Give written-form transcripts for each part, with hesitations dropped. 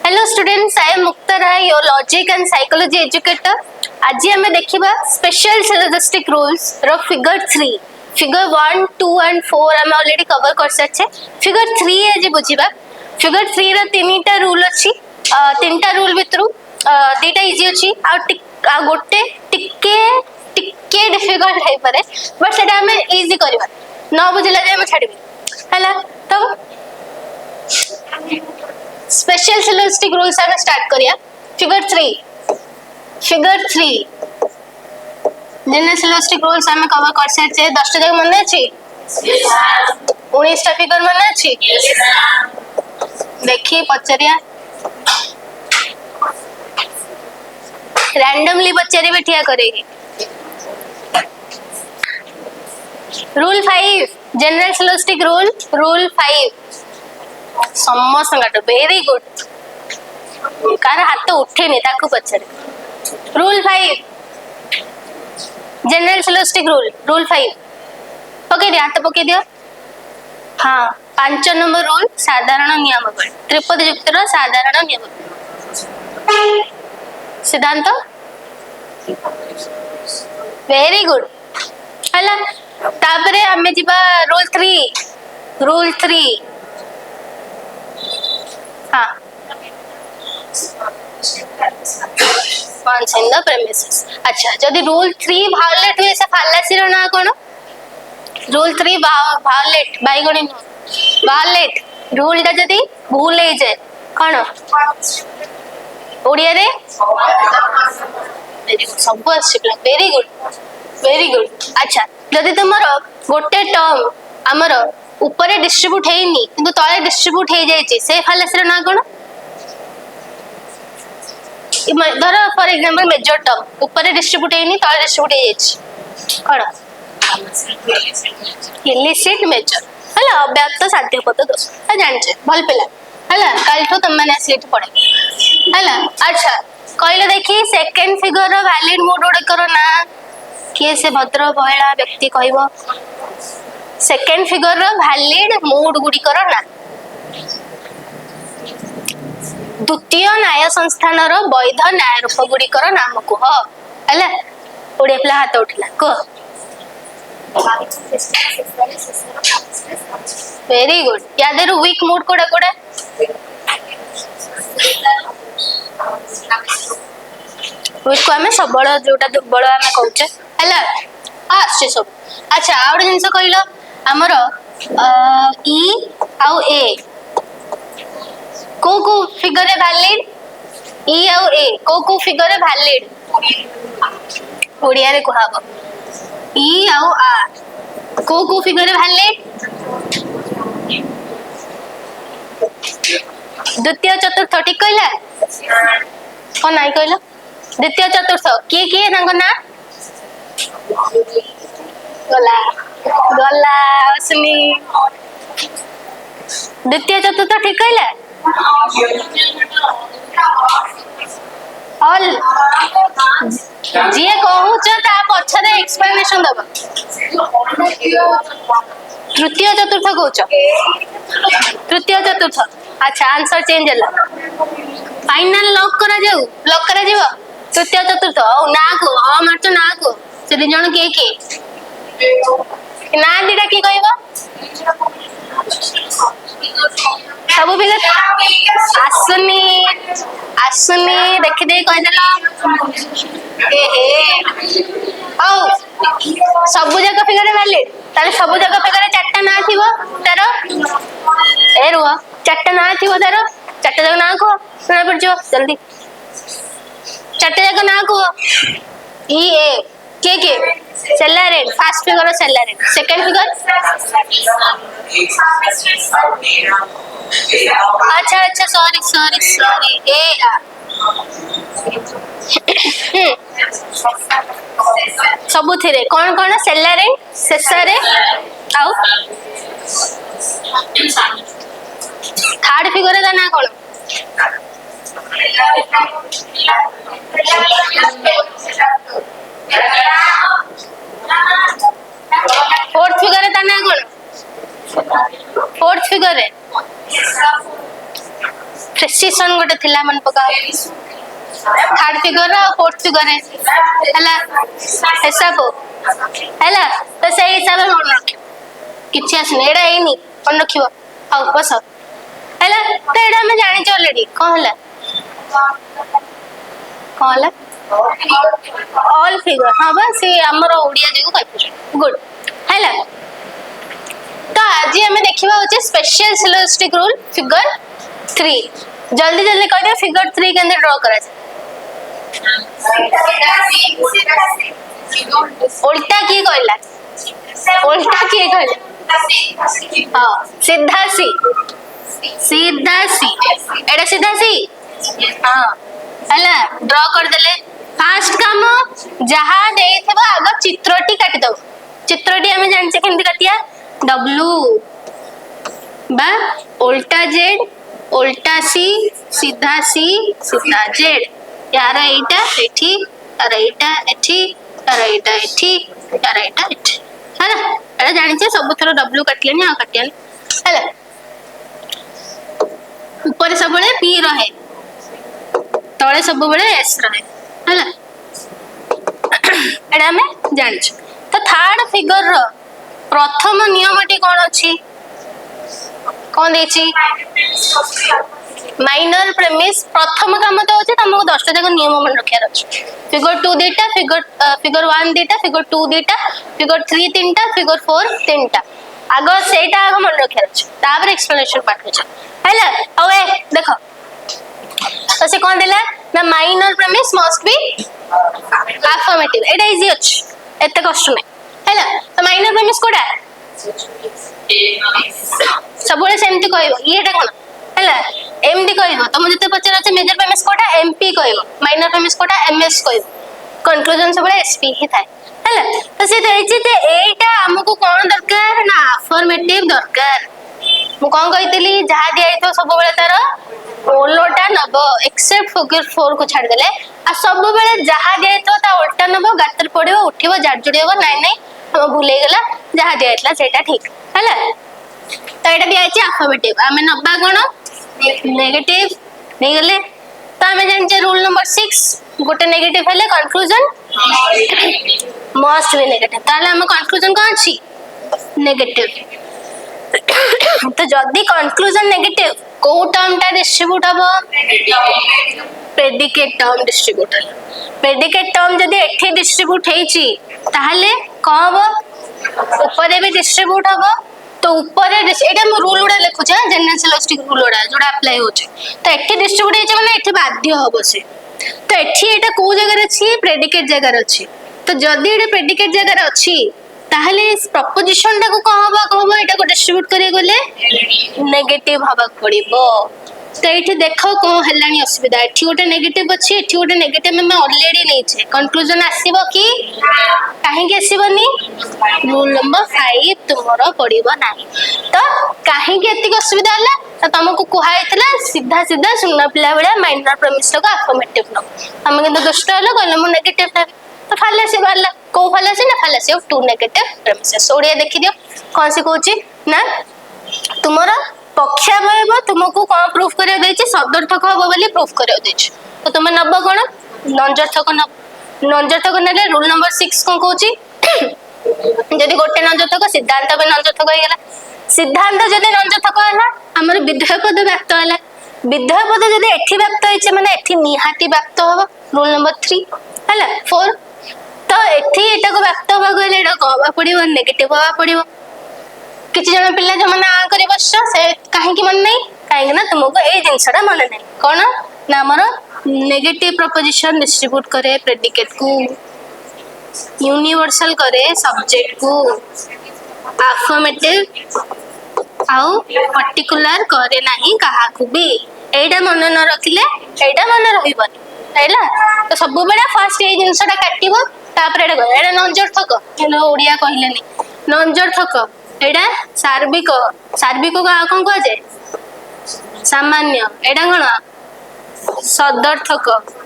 Hello students, I am Mukta Rai, your logic and psychology educator. आज हमें देखिबा special syllogistic rules रो figure 3 figure 1 2 and 4 हम already cover कर सचे फिगर 3 आज बुझिबा फिगर 3 रो तीनटा रूल अछि तीनटा रूल भितरु दीटा इजी अछि आ गोटे टिके टिके डिफिकल्ट है परे बट सेटा हमें इजी करबा न बुझिला जे हम छाड़बी हला तब स्पेशल सिलोजिस्टिक रूल्स हमें स्टार्ट करिया फिगर 3 जनरल सिलोजिस्टिक रूल्स हमें कवर कर साथे 10 टा मन अछि 19 टा फिगर मन अछि देखिए पचरिया रैंडमली बच्चे बैठिया करेगी रूल 5 जनरल सिलोजिस्टिक रूल 5 समस्त वेरी गुड कार हाथ उठे नहीं ताकू पचरे रूल 5 जनरल सिलोजिस्टिक रूल 5 पके दिया हाथ पके दियो हाँ 5 नंबर रूल साधारण नियमावली त्रिपद युक्तर साधारण नियमावली सिद्धांत वेरी गुड हला तापरे हमें जिबा रूल 3 हाँ once in the premises अच्छा जदी रूल 3 वायलेट हुए से फाल्लासी रो ना कोन रूल 3 वायलेट बाइगणी वायलेट रूल ता जदी भूल हे जाए कोन ओडिया रे सब अछि वेरी गुड अच्छा जदी तमरो गोटे टर्म हमरो ऊपर डिस्ट्रीब्यूट हेनी किंतु तळे डिस्ट्रीब्यूट हे जाय छै से फाल्लासी रो ना कोन धर फॉर एग्जांपल मेजर टर्म ऊपर डिस्ट्रीब्यूट हेनी तळे डिस्ट्रीब्यूट हे जाय कोन इलिसिट मेजर हला अव्याप्त साध्य पद दोष जान छे भल पेला हला काल तो तुम माने असली पढ़े हला अच्छा कहले देखी सेकंड फिगर रो वैलिड मोड ओडे करो ना के से भद्र महिला व्यक्ति कहबो सेकंड फिगर रो वैलिड मोड गुडी करो ना द्वितीय न्याय संस्थान रो वैध न्याय रूप गुडी करो नाम को ह हला ओडे प्ला हाथ उठला को वेरी गुड याद रो वीक मोड कोडा कोडा वीक को हमें सबल जोटा दुर्बल हमें कहउचे हला आछे सब अच्छा आउड जिंस कहिलो हमर ई आउ ए को फिगर है वैलिड ई आउ ए को फिगर है वैलिड ओडिया रे कहबो ई आउ आ को फिगर है वैलिड द्वितीय चतुर्थ ठीक कहला कोन नाही कहला द्वितीय चतुर्थ के रंग ना गला असली द्वितीय चतुर्थ ठीक कहला ऑल जे कहू छ ता पछरे एक्सप्लेनेशन दबा तृतीय चतुर्थ कहू छ तृतीय चतुर्थ अच्छा आंसर चेंज हला फाइनल लॉक करा जाऊ तृतीय चतुर्थ ना को मार तो ना को से दिन जण के ना दिटा की कहबो सब फिगर आसुनी देखि दे कह देला ओ सब जगह फिगर वैलिड ताले सब जगह फिगर चारटा ना थिबो तार ए रुआ चारटा ना थिबो तार चारटा जगह ना को सुना पड़ जो जल्दी चारटा जगह ना को ई ए के सेलरेट फर्स्ट फिगर सेलरेट सेकंड फिगर अच्छा सॉरी ए आ सबु थिरे कोन सेलरेट सेसरे आउ थर्ड फिगर का ना कोन फोर्थ फिगर है तना कोन फोर्थ फिगर है प्रेसिशन गोटे थिला मन पका थर्ड फिगर और फोर्थ फिगर हैला हिसाब हैला तो से हिसाब में मन रखियो किछि आसने एडा एनी मन रखियो आ बस हैला तो एडा हम जानि छ ऑलरेडी कहला कहला ऑल फिगर हां बस ये हमर ओडिया जेको कहै गुड हैला तो आज हमें देखिबा होचे स्पेशल सिलोजिस्टिक रूल फिगर 3 जल्दी जल्दी कह दियो फिगर 3 के अंदर ड्रॉ करा जाए उल्टा की कहला उल्टा की कहला हां सीधा सी एडा सीधा सी हां हला ड्रॉ कर देले फास्ट काम जहा देथबा आग चित्रटी काटी दो चित्रटी हमें जान से केंदी काटिया W बा उल्टा Z उल्टा C सीधा C सीधा Z यार एटा एठी यार एटा एठी यार एटा एठी यार एटा एठी हला एटा जानि छे सब थरो W काटलेनी आ काटियानी हला ऊपर सब बळे P रहे तळे सब बळे S रहे हला एटा में जानि छ तो थर्ड फिगर रो प्रथम नियमटी कौन अच्छी कौन देछि माइनर प्रेमिस प्रथम काम तो होचे तुमको 10टा जगह नियम मन रखियार अछि फिगर 2 देटा फिगर 1 देटा फिगर 2 देटा फिगर 3 तीनटा फिगर 4 तीनटा आगो सेटा आगो मन रखियार अछि तापर एक्सप्लेनेशन पार्ट होछ हैला ओए देखो तो से कौन देला ना minor premise must B affirmative एटा इजी अछि एते कष्ट नै हैला तो माइनर प्रेमिस कोडा सबले सेमती कहइबो येटा कोन हैला एमडी कहइबो तुम जते पचरा छ मेजर प्रेमिस कोडा एमपी कहइबो माइनर प्रेमिस कोडा एमएस कहइबो कंक्लूजन सबले एसपी ही थाए हैला तो से देछि जे एटा हमको कोन दरकार ना अफर्मेटिव दरकार मु कोन कहितली जहा दिया तो सब बेले तार ओलोटा नबो एक्सेप्ट फिगर 4 को छाड़ देले आ सब बेले जहा दिया तो ता उल्टा नबो गातर पड़िबो उठिबो जाडजुडीबो नाही हम भूले गला जहा दियातला सेटा ठीक हैला तो एटा दिया छै अफर्मेटिव हमें नब्बा कोन नेगेटिव नै गेले तो हमें जान छै रूल नंबर 6 गोटे नेगेटिव हेले कंक्लूजन मस्ट बी नेगेटिव ताले हम कंक्लूजन कोन छी नेगेटिव तो जदी कंक्लूजन नेगेटिव को टर्म ता डिस्ट्रीब्यूट हबो predicate term distribute predicate term जदी एठी डिस्ट्रीब्यूट हेची ताहले कहबो ऊपर भी डिस्ट्रीब्यूट हबो तो ऊपर एटा हम रूल उडा लिखु छ जनरल सिलोजिस्टिक रूल उडा जोडा अप्लाई हो छ तो एठी डिस्ट्रीब्यूट हेचे माने एठी बाध्य हबो से तो एठी एटा को जगह रे छी प्रेडिकेट जगह रे छी तो जदी एटा प्रेडिकेट जगह रे अछि ताहले इस प्रपोजिशन टा को कहबो एटा को डिस्ट्रीब्यूट करे गले नेगेटिव हबा पड़िबो तो एठी देखो को हलानी असुविधा एठी गोटे नेगेटिव अछि एठी गोटे नेगेटिव में ऑलरेडी नै छै कंक्लूजन आसीबो की काहे के आसीबोनी रूल नंबर 5 तुमरो पड़िबो नाही तो काहे के एती असुविधा हला तो तुमको कुहाइतला सीधा सीधा सुनना पिला बेला माइनर प्रेमिस को अफर्मेटिव न हम के दुष्ट हलो कहले मु नेगेटिव था तो फालासी वाला को फालासी ना fallacy of two negative premises ओडिया देखि दियो कोन से कहूची ना तुमरो पक्षावयव तुमको कोन प्रूफ करे दैछि सदर्थक हबो बोली प्रूफ करे दैछि तो तुम नब कोन नंजर्थक नेले रूल नंबर 6 कोन कहूची जदी गोटे नंजर्थक सिद्धांत बे नंजर्थक होई गेला सिद्धांत जदी नंजर्थक हला हमर विधेय पद व्याप्त हला विधेय पद जदी एठी व्याप्त होइছে माने एठी निहाती व्याप्त हबो रूल नंबर 3 हला 4 तो एठी एटा को व्याप्त हबा गले एटा कहबा पड़िबो नेगेटिव हबा पड़िबो किछि जण पिल्ला जो मन आ करे बस से काहे कि मन नहीं काहे ना तुमको ए जिंसडा मन नहीं कोन ना हमर नेगेटिव प्रपोजिशन डिस्ट्रीब्यूट करे प्रेडिकेट को यूनिवर्सल करे सब्जेक्ट को अफर्मेटिव आउ पर्टिकुलर करे नाही काहा को भी एटा मन न रखिले एटा मन रहिबनी हैला तो सब बेला फर्स्ट ए जिंसडा काटिबो तापर एटा नंजर्थक ओडिया कहिलेनी नंजर्थक एडा सार्विक सार्विक को कोन कह जाय सामान्य एडा कोन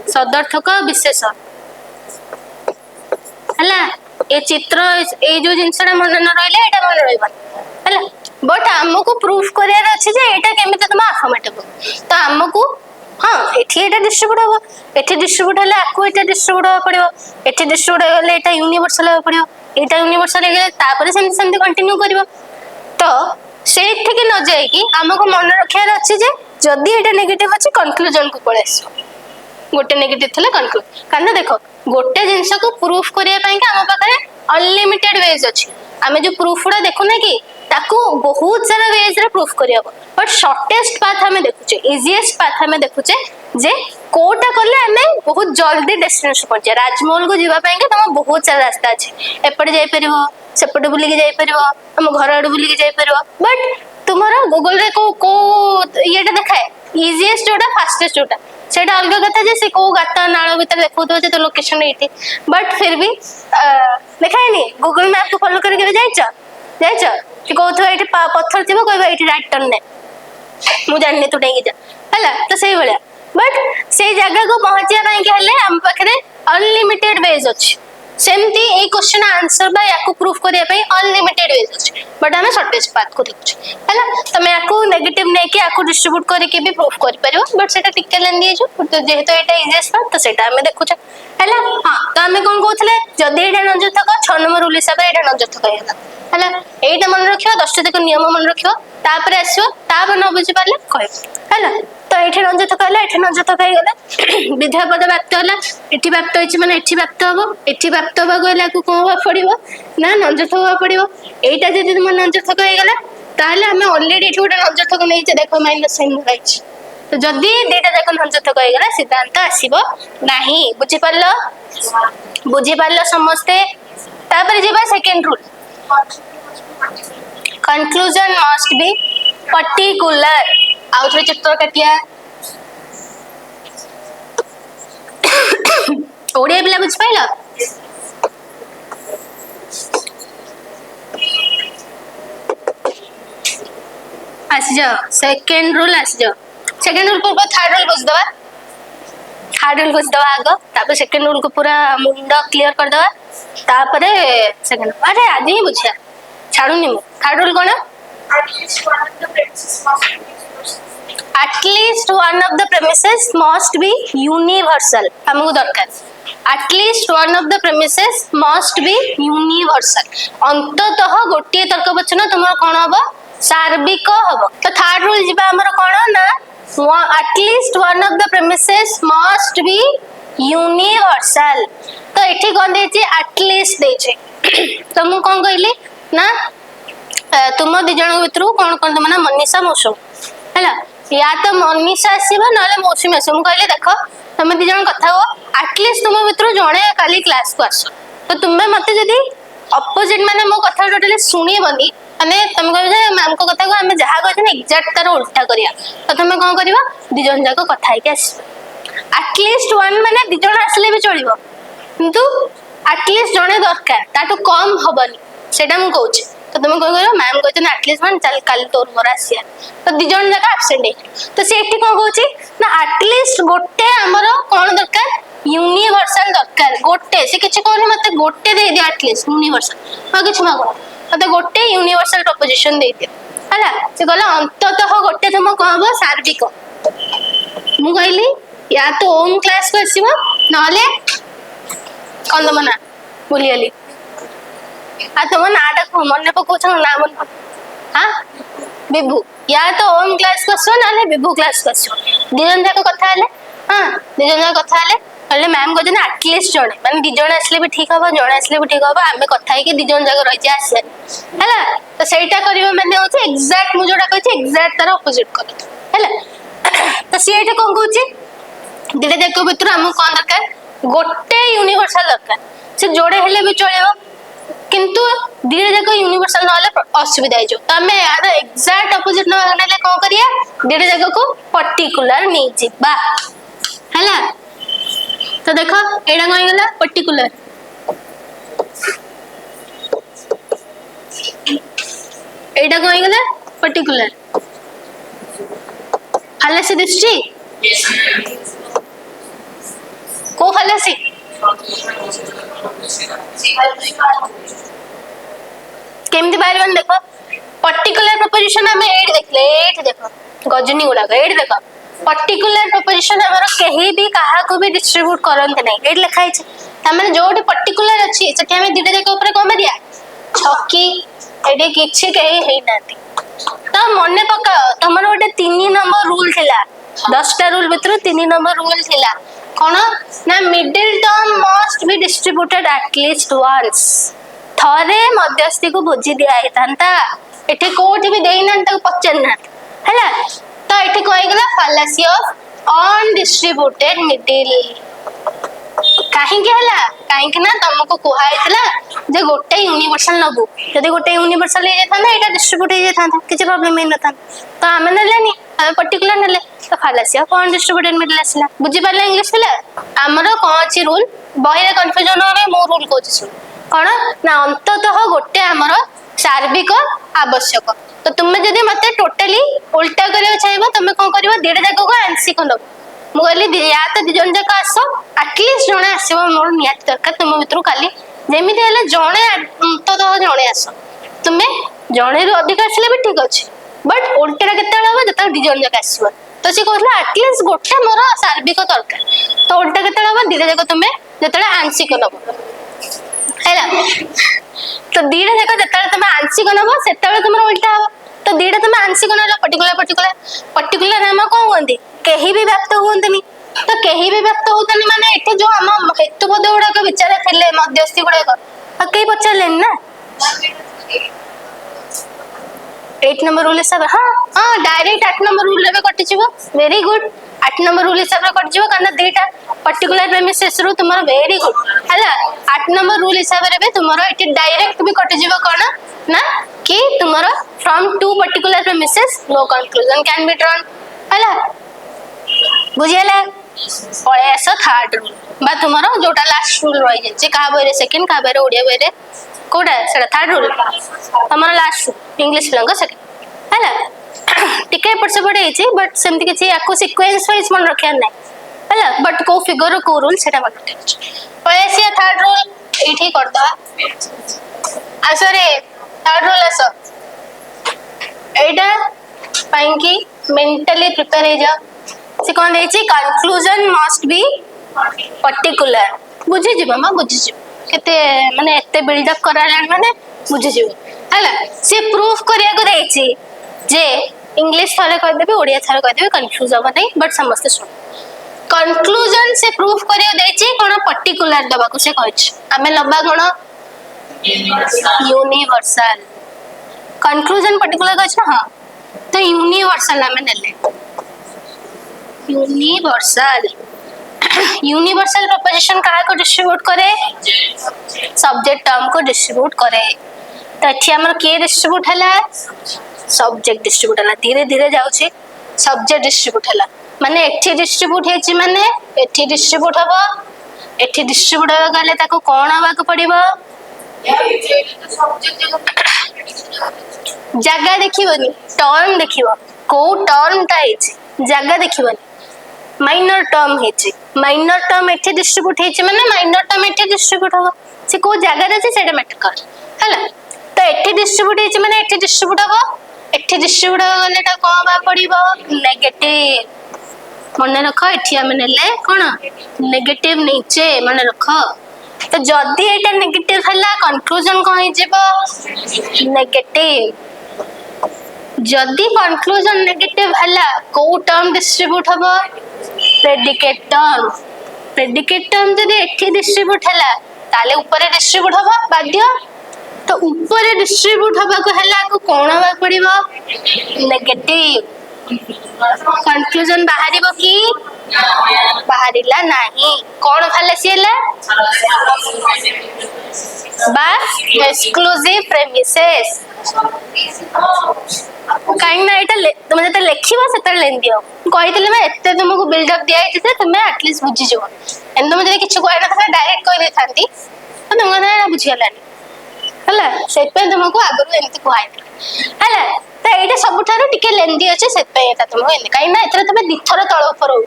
सदर्थक विशेष हला ए चित्र ए जो जिंसडा मन न रहले एटा मन रहइबा हला बट आमको प्रूफ करार अच्छे जे एटा केमिति तुम अफर्मेटिव तो आमको हाँ एठी एटा डिस्ट्रीब्यूट हो एठी डिस्ट्रीब्यूट हेले आकु एटा डिस्ट्रीब्यूट हो पड़िबो एठी डिस्ट्रीब्यूट हेले एटा यूनिवर्सल हो पड़िबो एटा यूनिवर्सल हेले तापर सेमति कंटिन्यू करबो तो सेठी के न जाय कि आमको मन रखियार अछि जे जदी एटा नेगेटिव अछि कंक्लूजन को पळे आसो गोटे नेगेटिव थले कंक्लूड कारण देखो गोटे जिंस को प्रूफ करिया पई कि हम पाखरे अनलिमिटेड वेज अछि आमे जो प्रूफ उडा देखु ना कि ताकू बहुत सारा वेज रे प्रूफ करिया बट शॉर्टेस्ट पाथ हमें देखुचे इजीएस्ट पाथ हमें देखुचे जे कोटा करले हमें बहुत जल्दी डेस्टिनेशन पहुंच जाए राजमहल को जीवा पई कि तम बहुत सारा रास्ता अछि एपटे जाई परिबो सेपटे बुली के जाई परिबो हम घर आड़ बुली के जाई परिबो बट तुम्हारा गूगल रे को येटा देखाए इजीएस्ट जोटा फास्टेस्ट जोटा सेटा अलग कथा जे से को गाता नाळ भीतर देखौतो जे तो लोकेशन एठी बट फिर भी देखाय नहीं गूगल मैप को फॉलो करके जाइछ कि कहथो एठी पत्थर थिबो कहबा एठी राइट टर्न ने मु जानने तू डेंगी जा हला तो सही भलिया बट से जगह को पहुंचिया पई के हले हम पाखरे अनलिमिटेड वेज अछि सेमती ए क्वेश्चन आंसर बा याकू प्रूफ करिया पई अनलिमिटेड वेज अछि बट हमें शॉर्टेस्ट पाथ को देखुछ हला तमे याकू नेगेटिव नै कि याकू डिस्ट्रीब्यूट करि के भी प्रूफ कर परियो बट सेटा टिके लेन दिए जो तो जेहेतु एटा इजीएस्ट पाथ तो सेटा हमें देखुछ हला हां तो हमें कोन कहथले जदी एटा नंजर थक 6 नंबर रूल हिसाब एटा नंजर थक हेला हला एटा मन रखियो 10 तक नियम मन रखियो तापर आसियो तापर न बुझि पाले कहब हला तो एठी नंजर थक हला एठी नंजर थक हे गला विधा पद व्याप्त हला एठी व्याप्त होइछि माने एठी व्याप्त हबो एठी व्याप्त हबा गला को कोन पड़िबो ना नंजर थक पड़िबो एटा जदी तुम नंजर थक हे गला ताले हमें ऑलरेडी एठी गोटे नंजर थक नै छै देखो माइनस साइन राइट तो जदी डेटा जाक नंजर थक हे गला सिद्धांत आसीबो नाही बुझि पारलो समस्ते तापर जेबा second rule conclusion must be particular आउथरे चित्र कटिया ओडिया पिला बुझ पाइला आसी जाओ सेकंड रूल आसी जाओ सेकंड रूल को थर्ड रूल बुझ दवा थर्ड रूल बुझ दवा आगो तापर सेकंड रूल को पूरा मुंडा क्लियर कर दवा तापर सेकंड अरे आज ही बुझिया छाड़ूनी मु third rule cone at least one of the premises must be universal हमको दरकार at least one of the premises must be universal अंततः गोटे तर्क वचन तुमर कोन हबो सार्विक हबो तो थर्ड रूल जिबा हमर कोन ना at least one of the premises must be universal तो एठी कोन देछि at least देछि तो मु कोन कहली ना तुम दि जण भितर कोन कोन तमना मनीषा मौसम हैला या तो मनीषा आसीबो नले मौसम आसीबो मु कहले देखो तुम दि जण कथा हो एटलीस्ट तुम भितर जणे काली क्लास को आसो तो तुमे मते जदी अपोजिट माने मो कथा टोटली सुनिबनी माने तुम कहबे जे मैम को कथा को हम जहा कहछन एग्जैक्ट तार उल्टा करिया तो तुमे कोन करबा दि जण जाको कथा के आसीबो एटलीस्ट वन माने दि जण आसले भी चलिबो किंतु एटलीस्ट जणे दरकार ताटू कम हबनी सेटा मु कहूची तो तुम कौन करो मैम कहते एटलीस्ट वन चल कल तोर मोर आसिया तो दि जण जका एब्सेंट है तो से एठी कोन कहूची ना एटलीस्ट गोटे हमर कोन दरकार यूनिवर्सल दरकार गोटे से किछ कोन मते गोटे दे दिया एटलीस्ट यूनिवर्सल आ किछ मागो मते गोटे यूनिवर्सल प्रोपोजिशन दे दिया हला से कहला अंततः गोटे तुम कहबो सार्विक मु कहली या तो ओम क्लास को आसीबो नले कोन मना बोलियली आ तुम नाटक मन पकोछ ना मन हां विभू या तो ओम क्लास को सो नाले विभू क्लास को सो दिजन जाको कथा हले हां दिजन जाको कथा हले मैम कहते ना एटलीस्ट जणे माने दिजन आसले भी ठीक हबो जणे आसले भी ठीक हबो आमे कथा है कि दिजन जाको रहि जा आसे हैला तो सेटा करबे माने होचे एग्जैक्ट मु जोडा कहछि एग्जैक्ट तार ऑपोजिट कर हैला तो सेटा कोन कहछि दिले जाको भितर हम कोन दरकार गोटे यूनिवर्सल दरकार से जोड़े हेले भी चलेबो किंतु धीरे जाको यूनिवर्सल नले असुविधा है जो तमे यार एग्जैक्ट ऑपोजिट न नेले कोन करिया धीरे जाको को पर्टिकुलर नै जिबा हैला तो देखो एडा कोइ गेला पर्टिकुलर एडा कोइ गेला पर्टिकुलर फालासी दृष्टि को फालासी केमती बाहर देख पर्टिकुलर प्रपोजिशन आम ये देख गजनी गुड़ाक ये देख पर्टिकुलर प्रपोजिशन आमर कहीं भी क्या भी डिस्ट्रीब्यूट करते ना ये लिखाई तमें जो पर्टिकुलर अच्छी से दुटा जाक कौन मारिया छकी ये किसी कहीं तो मन पका तुम गोटे 3 नंबर रूल थिला 10टा रूल भीतर 3 नंबर रूल थिला कौन ना middle term must be distributed at least once थरे मध्यस्थी को भोजी दिया एठी कोठी भी देना पचारना है तो ये कहगला फालासी ऑफ अनडिस्ट्रीब्यूटेड मिडिल कहीं तुमको कहुला गोटे यूनिवर्सल नबू जब गोटे यूनिवर्सल हो डिस्ट्रीब्यूट हो किसी प्रोब्लेम ही न तो आम नेलानी आम पर्टिकुलर नेले तो फालासी ऑफ अनडिस्ट्रीब्यूटेड मिडिल आसला बुझी पारे इंग्लिश पिला आमर कौन अच्छी रूल बही कन्फ्यूजन मो रूल कहूँ सुन कौन ना अंततः गोटे आमर सार्विक आवश्यक तो तुम्हें जब मत टोटाली उल्टा करा चाहिए तुम कौन कर दुटा जाक को आंशिक नब मुझे या तो दिज जाक आस आटलिस्ट जड़े आस मोर निहत दरकार तुम भर खाली जमी जड़े अंततः जड़े आस तुम्हें जड़े रु अधिक आसले भी ठीक अच्छे बट उल्टा के जो दिज जाक आस तो सी कहला आटलिस्ट गोटे मोर सार्विक दरकार तो उल्टा के दुटा जाक तुम्हें जो आंशिक नब है तो दुटा जाक जो तुम आंशिक नब से तुम उल्टा हम तो दुटा तुम आंशिक ना पर्टिकुलर पर्टिकुलर पर्टिकुलर नाम कौन कहते कहीं भी व्याप्त हूँ तो कहीं भी व्याप्त होता माने ये जो आम हेतुपद गुड़ाक विचार थे मध्यस्थी गुड़ाक कई पचारे ना 8 नंबर रूल हिसाब हाँ हाँ डायरेक्ट 8 नंबर रूल कटिज वेरी गुड 8 नंबर रूल हिसाब से कटिज कारण दुटा पर्टिकुलर प्रेमिसेस रु तुम वेरी गुड है 8 नंबर रूल हिसाब से तुम ये डायरेक्ट भी कटिज कौन ना कि तुम from 2 particular premises no conclusion can be drawn है बुझीगला पलि आस थर्ड रूल बा तुम जोटा लास्ट रूल रही जाए क्या बही सेकेंड क्या बही ओडिया बही कौटा से थर्ड रूल तुम लास्ट रूल इंग्लिश पिला सेकेंड है टिके एपट सेपट होती बट सेमती किसी या सिक्वेन्स वाइज मन रखार ना है बट कौ फिगर कौ रूल से मन रखा पलि आस थर्ड रूल ये करदे आस रे थर्ड रूल आस यहाँ कि मेंटली प्रिपेयर हो जाओ से कौन देखिए कंक्लूजन मस्ट बी पर्टिकुलर बुझीज माँ बुझीज केते माने एते बिल्डअप करा माने बुझीज है सी प्रूफ करिया जे इंग्लिश थरे कहदेवी ओडिया थरे कहदेवी कंफ्यूज हम नहीं बट समस्ते सुन कंक्लूजन से प्रूफ करिया देछि कोन पर्टिकुलर दबा को से कहछ आमे नबा कोन यूनिवर्सल कंक्लूजन पर्टिकुलर कहछ हां तो यूनिवर्सल आमे नेले यूनिवर्सल यूनिवर्सल प्रोपोजिशन कहा को डिस्ट्रीब्यूट करे सब्जेक्ट टर्म को डिस्ट्रीब्यूट करे तो एठी हमर के डिस्ट्रीब्यूट हला सब्जेक्ट डिस्ट्रीब्यूट हला धीरे धीरे जाउची सब्जेक्ट डिस्ट्रीब्यूट हला माने एठी डिस्ट्रीब्यूट हेची माने एठी डिस्ट्रीब्यूट हबो एठी डिस्ट्रीब्यूट हबा गले ताको कोन हबा को पड़िबो जगह देखिबोनी टर्म देखिबो को टर्म ता हेची जगह देखिबोनी माइनर टर्म हेची माइनर टर्म एठी डिस्ट्रीब्यूट हेची माने माइनर टर्म एठी डिस्ट्रीब्यूट हबो से को जगह रे सेटा मैटर कर हला तो एठी डिस्ट्रीब्यूट हेची माने एठी डिस्ट्रीब्यूट हबो एठी डिस्ट्रीब्यूट हबा गले ता कोन बा पड़िबो नेगेटिव मन रख एठी हम नेले कोन नेगेटिव नीचे मन रख तो जदी एटा नेगेटिव हला कंक्लूजन को हे जेबो नेगेटिव जदी कंक्लूजन नेगेटिव हला को टर्म डिस्ट्रीब्यूट हबो प्रेडिकेट टर्म जदी एठी डिस्ट्रीब्यूट हला ताले ऊपर डिस्ट्रीब्यूट हबो बाध्य तो ऊपर डिस्ट्रीब्यूट हबा को हला को कोन हबा पड़िबो नेगेटिव कंक्लूजन बाहरिबो की बाहरिला नाही कोन फालासी हला बा एक्सक्लूसिव प्रेमिसेस कहीं ना ये तुम जो लिख से दियो कही मैं एत तुमको बिल्डअप दिखाई तुम्हें एटलिस्ट बुझीज एम तुम जो किसी कह ना डायरेक्ट कही था तो तुमको बुझीगलानी है से तुमको आगुरी एमती कहते है तो ये सब टे लेंदी अच्छे से तुमको कहीं ना तुम दिथर तल उपर हो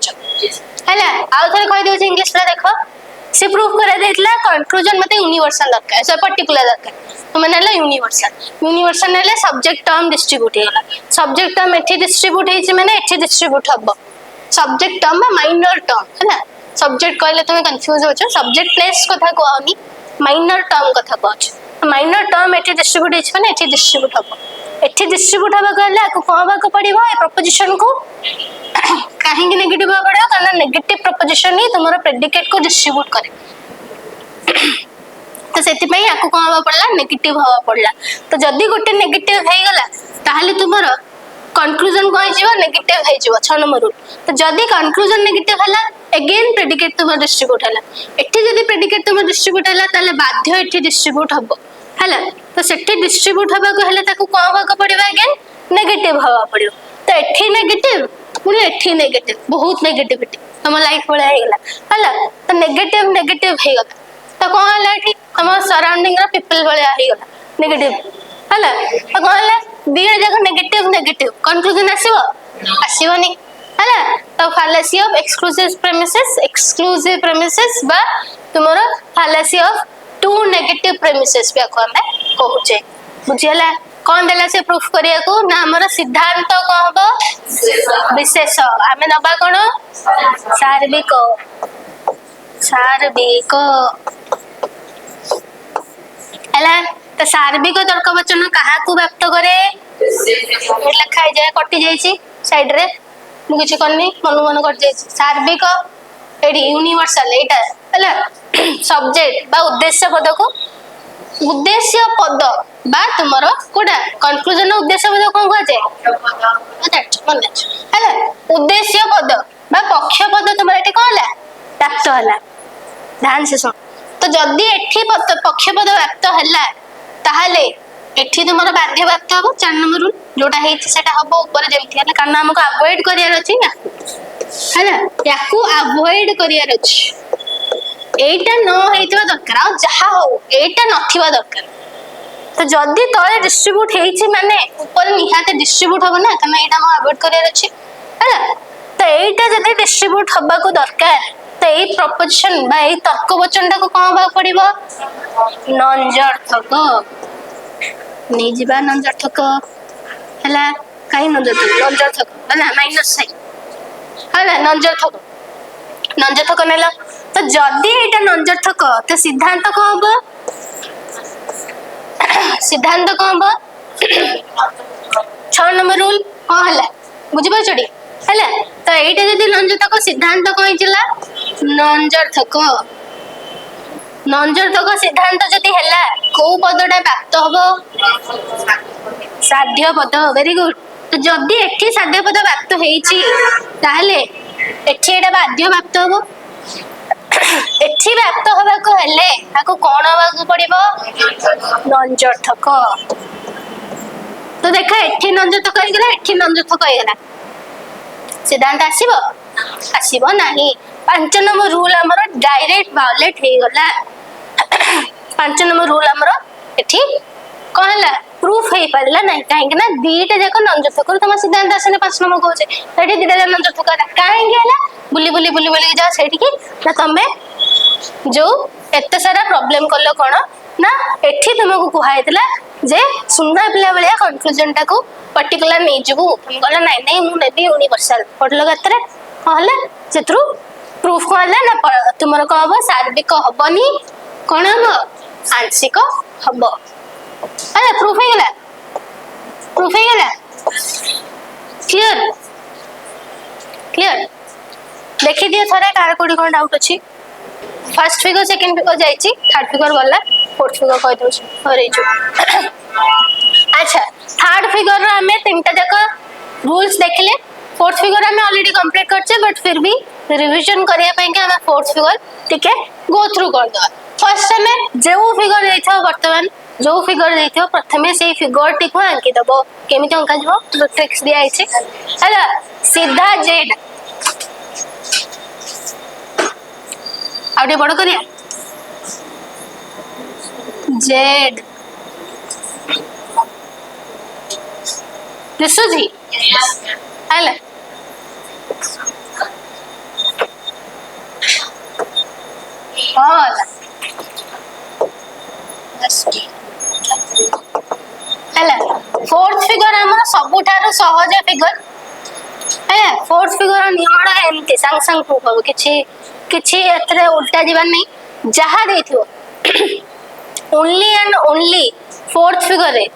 आउ थे कहीदे इंग्लिश देख से प्रूफ करा देला कंक्लूजन मते यूनिवर्सल दरकार से पर्टिकुलर दरकार तो माने हला यूनिवर्सल नेले सब्जेक्ट टर्म डिस्ट्रीब्यूट हेला सब्जेक्ट टर्म एठी डिस्ट्रीब्यूट हेछि माने एठी डिस्ट्रीब्यूट हबो सब्जेक्ट टर्म माइनर टर्म हैना सब्जेक्ट कहले तुम कंफ्यूज होछ सब्जेक्ट प्लेस कथा कहनी माइनर टर्म कथा कहछ माइनर टर्म एठी डिस्ट्रीब्यूट हेछि माने एठी डिस्ट्रीब्यूट हबो एठी डिस्ट्रीब्यूट हबा कहले आको कहबा को पड़िबो ए प्रपोजिशन को काहे कि नेगेटिव हबा पड़ो कारण नेगेटिव प्रपोजिशन ही तुम्हारा प्रेडिकेट को डिस्ट्रीब्यूट करे तो सेति पई आको कहबा पड़ला नेगेटिव हबा पड़ला तो जदी गोटे नेगेटिव हे गला ताहले तुम्हारा कंक्लूजन को आइजिबो नेगेटिव हे जिवो 6 नंबर रूल तो जदी कंक्लूजन नेगेटिव हला अगेन प्रेडिकेट तुम डिस्ट्रीब्यूट हला एठी जदी प्रेडिकेट तुम डिस्ट्रीब्यूट हला ताले बाध्य एठी डिस्ट्रीब्यूट हबो हला तो सेठी डिस्ट्रीब्यूट हबा को हले ताको कहबा को पड़िबो अगेन नेगेटिव हबा पड़िबो तो एठी नेगेटिव पुनी एठी नेगेटिव बहुत नेगेटिविटी हम लाइफ पळे हेगला हला तो नेगेटिव हे गला तो कोन हला एठी हम सराउंडिंग रा पीपल बळे हेगला नेगेटिव हला तो कोन हला दिए जगह नेगेटिव कंक्लूजन आसीबो नहीं हला तो फैलेसी ऑफ एक्सक्लूसिव प्रेमिसेस बा तुमरो fallacy of two negative premises बा को हमें कहूचे बुझियला कोन देला से प्रूफ करिया को ना हमर सिद्धांत कहबो विशेष हमें नबा कोन सार्वविक हला तो सार्वविक तर्क वचन कहा को व्यक्त करे लिखा जाए कटि जाइछि साइड रे मु किछ करनी मन कट जाइछि सार्वविक एडी यूनिवर्सल एटा हला सब्जेक्ट बा उद्देश्य पद को उद्देश्य पद बा तुमरो कोडा कंक्लूजन उद्देश्य पद कोन कह जाए मन हला उद्देश्य पद बा पक्ष पद तुमरो एठी कहला प्राप्त हला ध्यान से सुन तो जदी एठी पक्ष पद प्राप्त हला ताहले एठी तुमरो बाध्य प्राप्त हो 4 नंबर रूल जोटा हेछि सेटा हबो ऊपर जेमथि हला कारण हमको अवॉइड करियार अछि ना हला याकू अवॉइड करियार अछि एटा न हेतिबा दरकार आ जहा हो एटा नथिबा दरकार तो जदी तळे डिस्ट्रीब्यूट हेछि माने ऊपर निहाते डिस्ट्रीब्यूट हो ना कारण एटा हम अवॉइड करियार अछि हला तो एटा जदी डिस्ट्रीब्यूट हबा को दरकार तो ए प्रपोजिशन बा ए तर्क वचनटा को कहबा पड़िबो नंजर्थक नहीं जीवा नंजर्थक हला काई नंजर्थक हला माइनस साइन हला नंजर्थक नेला तो जदी एटा नंजर्थक तो सिद्धांत कहबो सिद्धांत कहबो 6 नंबर रूल को हला बुझिबो चडी हला तो एटा जदी नंजर्थक सिद्धांत कहिजिला नंजर्थक सिद्धांत जदी हला को पदटा प्राप्त हबो साध्य पद वेरी गुड तो जदी एठी साध्य पद प्राप्त हेछि ताहले एठी एटा बाध्य प्राप्त हबो एठी प्राप्त हबा को हले ताको कोन हबा को पड़िबो नंजर्थक तो देखा एठी नंजर्थक हो गेला एठी नंजर्थक हो गेला सिद्धांत आसीबो नाही 5 नंबर रूल हमरो डायरेक्ट वायलेट हे गला 5 नंबर रूल हमरो एठी कहला प्रूफ हे परला नाही काहे कि ना दीटा जाक नंजर्थक तुम सिद्धांत आसने 5 नंबर कहूचे सेठी दीटा जाक नंजर्थक काहे कि हला बुली जा सेठी कि ना तमे जो एते सारा प्रॉब्लम करलो कोन ना एठी तुमको कुहाइतला जे सुंदर पिला बलिया कंक्लूजन टा को पर्टिकुलर नै जबू तुम कहला नाही मु नेबी यूनिवर्सल पढलो गतरे कहला जेतरु प्रूफ कहला ना तुमरो कहबो सार्वविक हबनी कोन हबो आंशिक हबो अरे प्रूफ हे गेला क्लियर देखि दियो थरे कार कोडी कोन डाउट अछि फर्स्ट फिगर सेकंड फिगर जाईची थर्ड फिगर गला फोर्थ फिगर कहि दउ हरै छु अच्छा थर्ड फिगर रो हमें तीनटा जक रूल्स देखले फोर्थ फिगर हमें ऑलरेडी कंप्लीट करछे बट फिर भी रिवीजन करिया पई के हमें फोर्थ फिगर ठीके गो थ्रू कर दो फर्स्ट हमें जो फिगर देथो वर्तमान जो फिगर देथो प्रथमे से फिगर टी को अंकि दबो केमिति अंका जबो ट्रिक्स दिया आइछे हला सीधा जेड आउटे बड़ करिया जेड दिसुजी हला हाँ ହେଲା फोर्थ फिगर हमर सबुठारो सहज फिगर है फोर्थ फिगर नियमडा एमती संग संग प्रूफ हो किछि किछि एतरे उल्टा जीवन नहीं जहा देथियो only and only fourth figure रे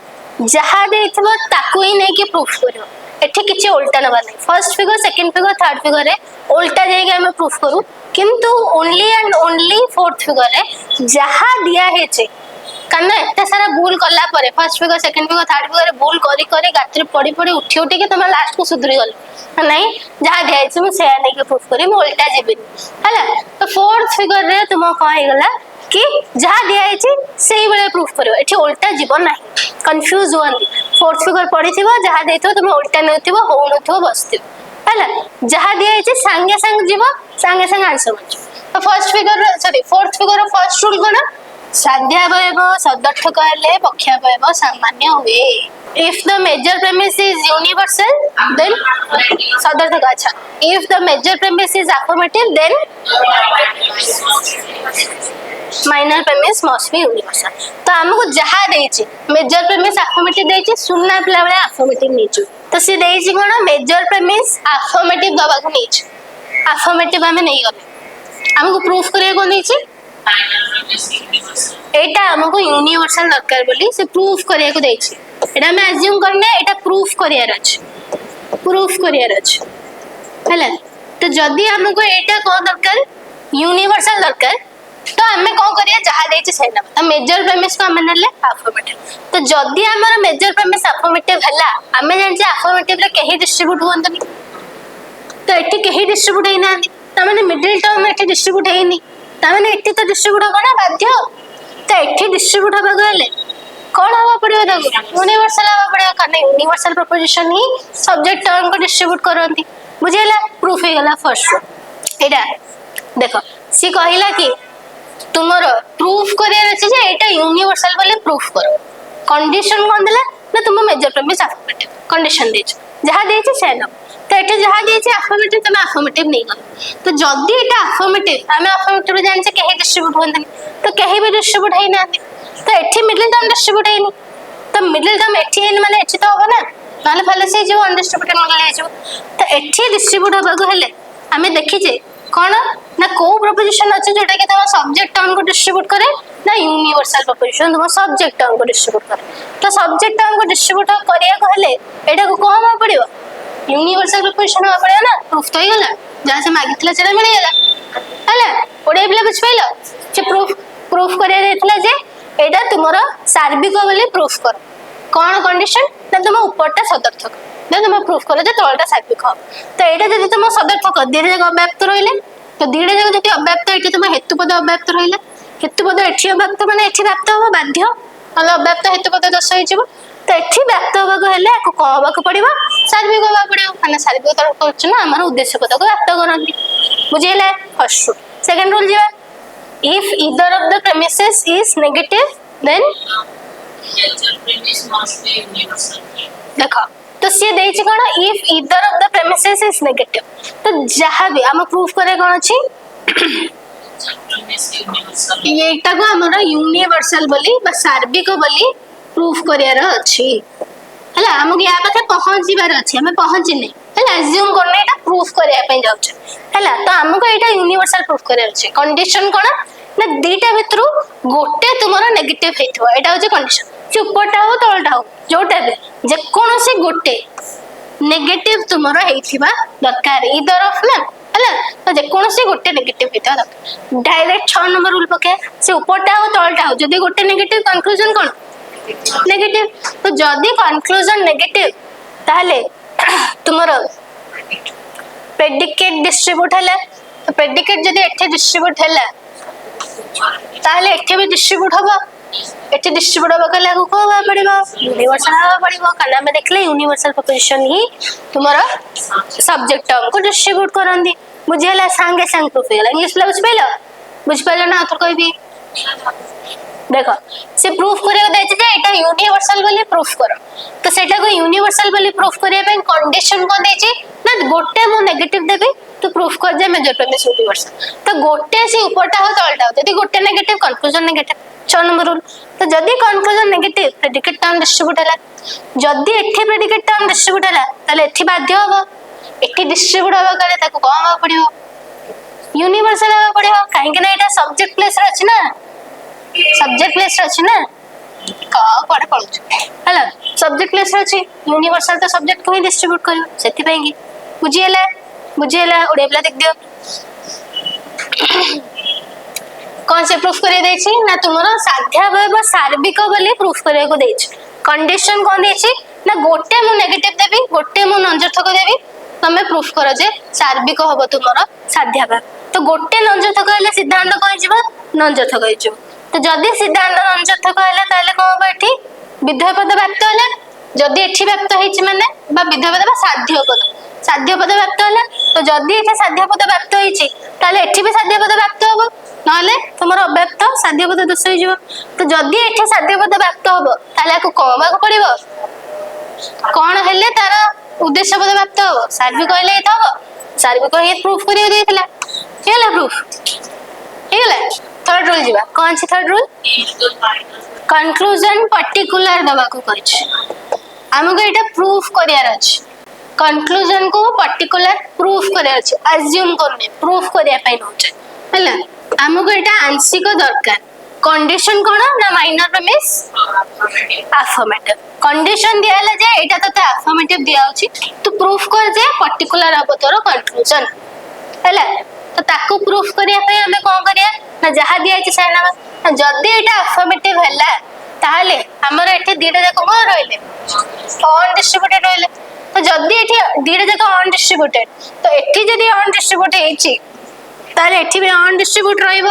जहा देथिबो ताकू ही नहीं कि प्रूफ करियो एठी किछि उल्टा नबा नहीं first figure second figure third figure रे उल्टा जाइके हम प्रूफ करू किंतु only and only fourth figure रे जहा दिया हेचे कारण एत सारा भूल कला परे first figure second figure third figure भूल करी करी गात्री पड़ी पड़ी उठी उठी के तुम लास्ट को सुधरी गल नहीं जहाँ दिखाई मुझे सेया नहीं प्रूफ करी मैं उल्टा जीविनी है तो फोर्थ फिगर रे तुम कौन गला कि जहाँ दिखाई से प्रूफ कर ये उल्टा जीव ना कन्फ्यूज हुआ फोर्थ फिगर पड़ी जहाँ दे तुम उल्टा नहीं हो न बस है जहाँ दिखाई सांगे सांग जीव सांगे सांगे आंसर मिल तो first figure sorry fourth figure first rule कौन साध्यावयव सदर्थक हेले पक्षावयव सामान्य हुए if the major premise is universal then सदर्थक अच्छा if the major premise is affirmative then minor premise must be universal तो हमको जहाँ देछि मेजर प्रेमिस अफर्मेटिव देछि सुनना पिला बेले अफर्मेटिव नीचु तो सी देछि कोन मेजर प्रेमिस अफर्मेटिव दबा को नीचु अफर्मेटिव हमें नहीं गले हमको प्रूफ करे को नीचि एटा हमको यूनिवर्सल दरकार बोली से प्रूफ करिया को देछि एटा हम अज्यूम करने एटा प्रूफ करियार अछि हैला तो जदी हमको एटा को दरकार यूनिवर्सल दरकार तो हमें कौन करिया जहाँ देछि से ना तो मेजर प्रेमिस को हमें नले अफर्मेटिव तो जदी हमर मेजर प्रेमिस अफर्मेटिव हला हमें जान जे अफर्मेटिव रे कहीं डिस्ट्रीब्यूट होंतनी तो एठी कहीं डिस्ट्रीब्यूट हे ना त माने मिडिल टर्म एठी डिस्ट्रीब्यूट हेनी ताने एठी तो डिस्ट्रीब्यूट हो ना बाध्य तो एठी डिस्ट्रीब्यूट होबा गले कोन हवा पड़ियो दागु यूनिवर्सल हवा पड़ियो कने यूनिवर्सल प्रोपोजिशन ही सब्जेक्ट टर्म को डिस्ट्रीब्यूट करंती बुझेला प्रूफ हे गला फर्स्ट एटा देखो सी कहिला कि तुमरो प्रूफ करे अछि जे एटा यूनिवर्सल बोले प्रूफ करो कंडीशन कोन देला ना तुम मेजर प्रेमिस अफर्मेटिव कंडीशन देछ जहा देछ से ना तो एटा जहा देछ अफर्मेटिव तुम अफर्मेटिव नहीं कर तो जदी एटा अफर्मेटिव हमें अफर्मेटिव जान से कहे डिस्ट्रीब्यूट होंतनी तो कहे भी डिस्ट्रीब्यूट है ना तो एठी मिडिल टर्म डिस्ट्रीब्यूट है तो मिडिल टर्म एठी है माने एठी तो होबा ना नाले फले से जो अनडिस्ट्रीब्यूटेड मिडिल है जो तो एठी डिस्ट्रीब्यूट होबा को हेले हमें देखि जे कोन ना को प्रोपोजिशन अछि जोटा के तुम सब्जेक्ट टर्म को डिस्ट्रीब्यूट करे ना यूनिवर्सल प्रोपोजिशन तुम सब्जेक्ट टर्म को डिस्ट्रीब्यूट करे तो सब्जेक्ट टर्म को डिस्ट्रीब्यूट करिया को हेले एटा को कोन पड़ियो यूनिवर्सल प्रोपोजिशन हो पड़े ना प्रूफ तो ही गला जहां से मागितला चला मिल गला हला ओडे बिला बुझ पाइलो जे प्रूफ करे देतला जे एटा तुमरो सार्बिक बोली प्रूफ करो कोन कंडीशन ना तुम ऊपरटा सदर्थक ना तुम प्रूफ करो जे तळटा सार्बिक हो तो एटा जदि तुम सदर्थक दीरे जगह अव्याप्त रहिले तो दीरे जगह जदि अव्याप्त एठी तुम हेतुपद अव्याप्त रहिले हेतुपद एठी अव्याप्त माने एठी व्याप्त हो बाध्य अल अव्याप्त हेतुपद दश होई जिवो तो एठी व्याप्त होबा को हेले को कहबा को पड़िबो सार्बिक होबा पड़िबो माने सार्बिक तर करछ ना हमर उद्देश्य पद को व्याप्त करंती बुझिले फर्स्ट रूल सेकंड रूल जीवा if either of the premises is negative then देखो तो सी देछि कोन if either of the premises is negative तो जहां भी हम प्रूफ करे कोन अछि एटा को हमरा यूनिवर्सल बोली बा सार्बिक बोली प्रूफ करियार अछि हला हमक या पाखे पहुंच जीवार अछि हमें पहुंच नै हला अज्यूम करने एटा प्रूफ करिया पे जाउ छ हला तो हमको एटा यूनिवर्सल प्रूफ करियार अछि कंडीशन कोन ना दीटा भितरु गोटे तुमरो नेगेटिव हेथो एटा होजे कंडीशन जे ऊपरटा हो तळटा हो जोटा बे जे कोनोसी गोटे नेगेटिव तुमरो हेथिबा दरकार ईदर ऑफ ना हला तो जे कोनोसी गोटे नेगेटिव हेथो दरकार डायरेक्ट 6 नंबर रूल पके से ऊपरटा हो तळटा हो जदी गोटे नेगेटिव कंक्लूजन कोन नेगेटिव तो जदी कंक्लूजन नेगेटिव ताले तुमरो प्रेडिकेट डिस्ट्रीब्यूट हला प्रेडिकेट जदी एठे डिस्ट्रीब्यूट हला ताले एठे भी डिस्ट्रीब्यूट होबा एठे डिस्ट्रीब्यूट होबा कला को होबा पड़िबो यूनिवर्सल होबा पड़िबो कना में देखले यूनिवर्सल प्रोपोजिशन ही तुम्हारा सब्जेक्ट टर्म को डिस्ट्रीब्यूट करंदी बुझेला संगे संग प्रूफ हेला इंग्लिश बुझ पाइलो ना तो कोई भी देखो से प्रूफ करे दैछ जे एटा यूनिवर्सल बोली प्रूफ करो तो सेटा को यूनिवर्सल बोली प्रूफ करे पे कंडीशन को दैछ ना गोटे मु नेगेटिव देबी तू प्रूफ कर जे मेजर प्रेमिस यूनिवर्स तो गोटे से ऊपरटा हो तलटा हो यदि गोटे negative conclusion negative 6 number rule तो जदि conclusion negative predicate term distribute हला जदि एठी प्रेडिकेट टर्म डिस्ट्रीब्यूट हला ताले एठी बाध्य होबो एठी डिस्ट्रीब्यूट होबा करे ताको कम होबा पड़ियो यूनिवर्सल होबा पड़ियो काहे कि ना एटा सब्जेक्ट प्लेस रे अछि ना सब्जेक्ट प्लेस रे अछि ना का पड़े पड़छ हला सब्जेक्ट प्लेस रे अछि यूनिवर्सल तो सब्जेक्ट को ही डिस्ट्रीब्यूट करियो सेति पेंगी बुझिएला उड़ेबला देख दियो कौन से प्रूफ करे देछि ना तुमरो साध्यावयव सार्विक बोली प्रूफ करे को देछि कंडीशन कोन देछि ना गोटे मु नेगेटिव देबी गोटे मु नंजर्थक देबी तमे प्रूफ करो जे सार्विक हबो तुमरो साध्यावयव तो गोटे नंजर्थक हेले सिद्धांत कोइ जिवो नंजर्थक होई जिवो तो जदी सिद्धांत नंजर्थक हेले ताले को बैठी विधेय पद व्याप्त हेले जदी एठी व्याप्त हेछि माने बा विधेय पद बा साध्य पद व्याप्त हेले तो जदी एठी साध्य पद व्याप्त हेछि ताले एठी भी साध्य पद व्याप्त हबो नले तुमरो अव्याप्त साध्य पद दोष होई जिवो तो जदी एठी साध्य पद व्याप्त हबो ताले को कहबा को पड़िबो कोन हेले तार उद्देश्य पद व्याप्त हबो सार्विक कहले एत हबो सार्विक हे प्रूफ करियो देथिला हेला प्रूफ हेला थर्ड रूल जिबा कोन छी थर्ड रूल कंक्लूजन पर्टिकुलर दबा को कहछ हमको एटा प्रूफ करियार अछि कंक्लूजन को पर्टिकुलर प्रूफ करे अछि अज्यूम करने प्रूफ करिया पई नउछ हला हमको एटा आंशिक दरकार कंडीशन कोन ना माइनर प्रेमिस अफर्मेटिव कंडीशन दियाला जे एटा तते अफर्मेटिव दिया अछि तू प्रूफ कर जे पर्टिकुलर अब तोर कंक्लूजन हला तो ताको प्रूफ करिया पई हमें कोन करिया ना जहा दिया अछि साइना जदी एटा अफर्मेटिव हला ताहले हमर एठी दीटा जाको को रहले ऑन डिस्ट्रीब्यूटेड रहले तो जदी एठी दीटा जाको ऑन डिस्ट्रीब्यूटेड तो एठी जदी ऑन डिस्ट्रीब्यूट हेछि ताले एठी भी ऑन डिस्ट्रीब्यूट रहइबो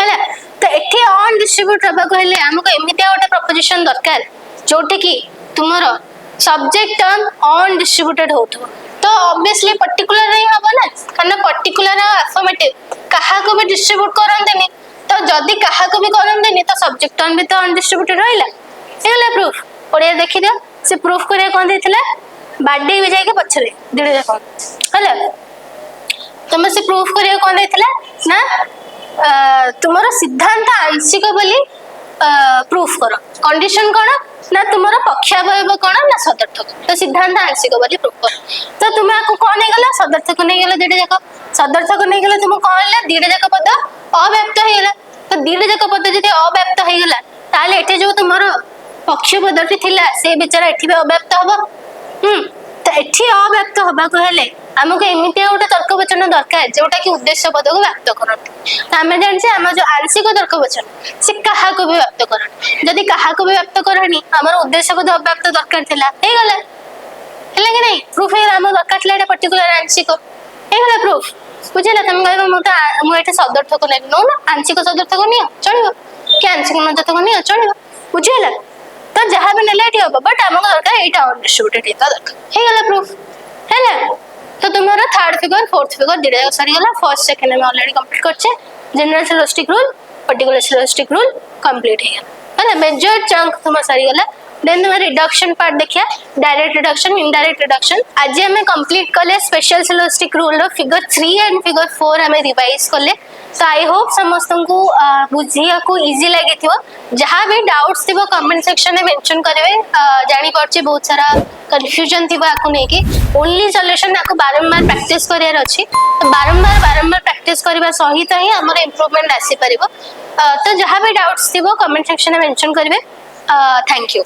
हला तो एठी ऑन डिस्ट्रीब्यूट रहबा कहले हमको एमितिया ओटा प्रोपोजिशन दरकार जोटे की तुमरो सब्जेक्ट टर्म ऑन डिस्ट्रीब्यूटेड होतो तो ऑब्वियसली पर्टिकुलर नहीं हबो ना कारण पर्टिकुलर अफर्मेटिव कहा को भी डिस्ट्रीब्यूट करंदेनी तो जदी कहा को भी करंदेनी तो सब्जेक्ट टर्म भी तो ऑन डिस्ट्रीब्यूटेड रहइला एला प्रूफ ओडिया देखि दियो से प्रूफ करे कोन देथिला बाडे भी जाय के पछरे दिडे देखो हला तुम से प्रूफ करे कोन देथिला ना तुमरो सिद्धांत आंशिक बोली प्रूफ करो कंडीशन कोन ना तुमरो पक्षावयव कोन ना सदर्थक तो सिद्धांत आंशिक बोली प्रूफ करो तो तुम को कोन हे गेला सदर्थक नै गेला दिडे जाको सदर्थक नै गेला तुम कोन ले दिडे जाको पद अव्याप्त हे गेला तो दिडे जाको पद जदी अव्याप्त हे गेला ताले एटे जो तुमरो पक्ष पदटी थिला से बेचारा एठी भी अव्याप्त हबो तो एठी अव्याप्त हबा को हेले हमको एमितिया गोटे तर्कवचन दरकार जोटा कि उद्देश्य पद को व्याप्त करत हमें जानछे हम जो आंशिक तर्कवचन से कहा को भी व्याप्त करत जदी कहा को भी व्याप्त करनी हमर उद्देश्य पद अव्याप्त दरकार थिला हे गला हेला कि नहीं प्रूफ हे हम दरकार थिला एटा पर्टिकुलर आंशिक हे गला प्रूफ बुझिला तुम कहबो मु एटा सदर्थक नै नो ना आंशिक सदर्थक नियो चलिबो कि आंशिक सदर्थक नियो चलिबो बुझिला तो जहां भी नेले एटी होबो बट हमको दरकार एटा ऑन डिस्ट्रीब्यूटेड एटा दरकार हे गला प्रूफ हैला तो तुम्हारा थर्ड फिगर फोर्थ फिगर दिडे सरी गला फर्स्ट सेकंड में ऑलरेडी कंप्लीट करछे general syllogistic rule particular syllogistic rule complete है हैला मेजर चंक तुम सरी गला देन तुम रिडक्शन पार्ट देखिया डायरेक्ट रिडक्शन इनडायरेक्ट रिडक्शन आज हमें कंप्लीट करले स्पेशल सिलोस्टिक रूल रो फिगर 3 एंड फिगर 4 हमें रिवाइज करले तो आई होप समस्त को बुझिया को इजी लगे थियो जहां भी डाउट्स थिबो कमेंट सेक्शन में मेंशन करबे जानि परछे बहुत सारा कंफ्यूजन थिबो आको नै कि ओनली सॉल्यूशन आको बारंबार प्रैक्टिस करियार अछि तो बारंबार प्रैक्टिस करबा सहित ही हमर इंप्रूवमेंट आसी परिबो तो जहां भी डाउट्स थिबो कमेंट सेक्शन में मेंशन करबे थैंक यू।